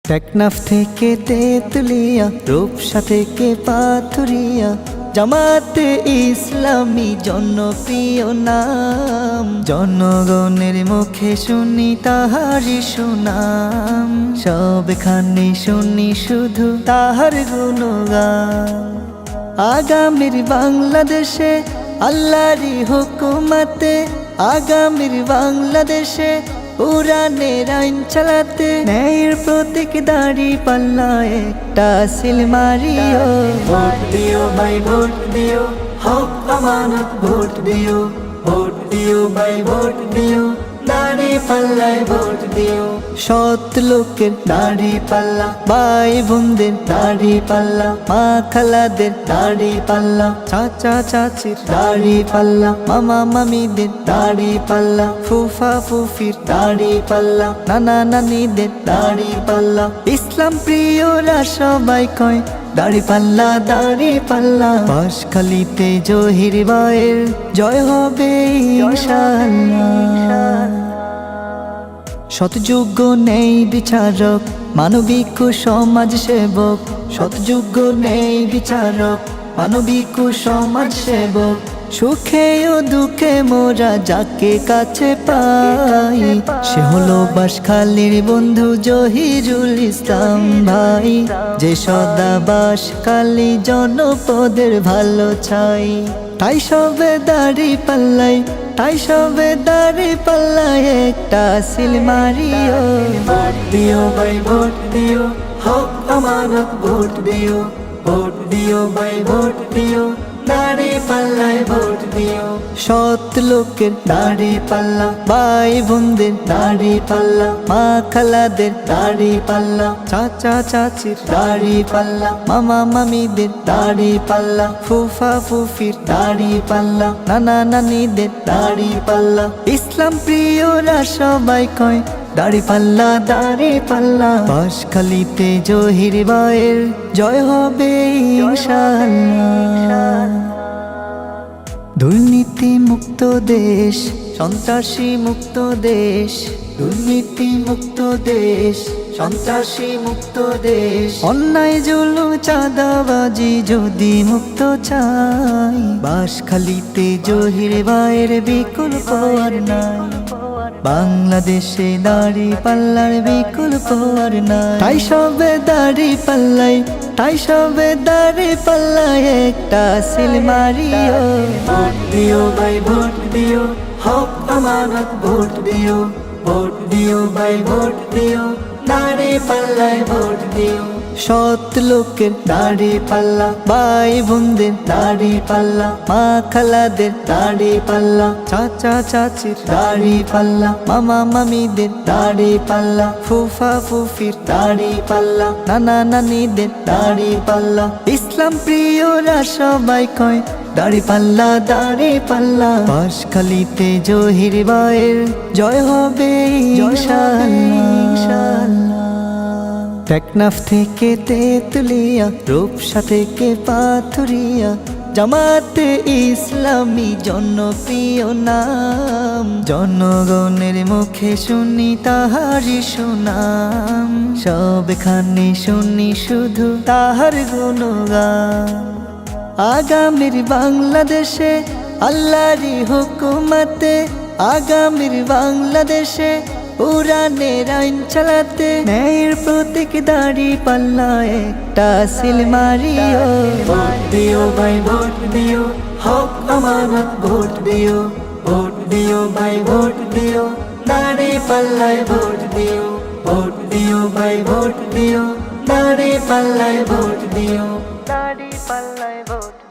টেকনাফ থেকে তেতুলিয়া, রূপসা থেকে পাথুরিয়া, জামাতে ইসলামী জনপ্রিয় নাম। জনগণের মুখে শুনি তাহারি সুনাম, সবখানে শুনি শুধু তাহার গুণগান। আগামীর বাংলাদেশে আল্লাহরই হুকুমতে, আগামীর বাংলাদেশে পুরাণের আইন চালাতে, ন্যায়ের প্রতীক দাঁড়িপাল্লা একটা সিল মারিও। ভোট দিও ভাই ভোট দিও, হক আমানত ভোট দিও। ভোট দিও ভাই ভোট দিও, দাঁড়িপাল্লায় ভোট দিও। সৎ লোকের দাঁড়িপাল্লা, ভাই বোনদের দাঁড়িপাল্লা, মা খালাদের দাঁড়িপাল্লা, চাচা চাচির দাঁড়িপাল্লা, মামা মামিদের দাঁড়িপাল্লা, ফুফা ফুফির দাঁড়িপাল্লা, নানা নানিদের দাঁড়িপাল্লা। ইসলাম প্রিয়রা সবাই কয় দাঁড়িপাল্লা দাঁড়িপাল্লা। বাঁশখালীতে জহির ভাইয়ের জয় হবে ইনশাআল্লাহ। সৎযোগ্য নেই বিচারক, মানবিক সমাজ সেবক। সৎযোগ্য নেই বিচারক, মানবিক সমাজ সেবক। সুখে ও দুঃখে মোরা যাকে কাছে পাই, সে হলো বাঁশখালীর বন্ধু জহিরুল ইসলাম ভাই। যে সদা বাঁশখালী জনপদের ভালো চাই, তাই সবে দাঁড়িপাল্লাই, তাই সবে দাঁড়িপাল্লায় একটা সিল মারিও। ভোট দিও ভাই ভোট দিও, হক আমানত ভোট দিও। ভোট দিও ভাই ভোট দিও, দাঁড়িপাল্লায় ভোট দিও। সৎ লোকের দাঁড়িপাল্লা, ভাই বোনদের দাঁড়িপাল্লা, মা খালাদের দাঁড়িপাল্লা, চাচা চাচির দাঁড়িপাল্লা, মামা মামিদের দাঁড়িপাল্লা, ফুফা ফুফির দাঁড়িপাল্লা, নানা নানিদের দাঁড়িপাল্লা। ইসলাম প্রিয়রা সবাই কয় দাঁড়িপাল্লা দাঁড়িপাল্লা। বাঁশখালীতে জহির ভাইয়ের জয় হবে ইনশাআল্লাহ। দুর্নীতি মুক্ত দেশ, সন্ত্রাসী মুক্ত দেশ। দুর্নীতি মুক্ত দেশ, সন্ত্রাসী মুক্ত দেশ। অন্যায় জুলুম চাঁদাবাজি যদি মুক্ত চাই, বাঁশখালীতে জহির ভাইয়ের বিকল্প আর নাই। বাংলাদেশে দাঁড়িপাল্লার বিকল্প আর নাই। তাই সবে দাঁড়িপাল্লাই, তাই সবে দাঁড়িপাল্লায় একটা সিল মারিও। ভোট দিও ভাই ভোট দিও, হক আমানত ভোট দিও। ভোট দিও ভাই ভোট দিও, দাঁড়িপাল্লায় ভোট দিও। সৎ লোকের দাঁড়িপাল্লা, ভাই বোনদের দাঁড়িপাল্লা, মা খালাদের দাঁড়িপাল্লা, চাচা চাচির দাঁড়িপাল্লা, মামা মামিদের দাঁড়িপাল্লা, ফুফা ফুফির দাঁড়িপাল্লা, নানা নানিদের দাঁড়িপাল্লা। ইসলাম প্রিয়রা সবাই কয় দাঁড়িপাল্লা দাঁড়িপাল্লা। বাঁশখালীতে জহির ভাইয়ের জয় হবে ইনশাআল্লাহ। টেকনাফ থেকে তেতুলিয়া, রূপসা থেকে পাথুরিয়া, জামাতে ইসলামী জনপ্রিয় নাম। জনগণের মুখে শুনি তাহারি সুনাম, সবখানে শুনি শুধু তাহার গুণগান। আগামীর বাংলাদেশে আল্লাহরই হুকুমতে, আগামীর বাংলাদেশে পুরাণের আইন চালাতে, ন্যায়ের প্রতীক দাঁড়িপাল্লা একটা সিল মারিও। ভোট দিও ভাই ভোট দিও, হক আমানত ভোট দিও। ভোট দিও ভাই ভোট দিও, দাঁড়িপাল্লায় ভোট দিও। ভোট দিও ভাই ভোট দিও, দাঁড়িপাল্লায় ভোট দিও। দাঁড়িপাল্লায় ভোট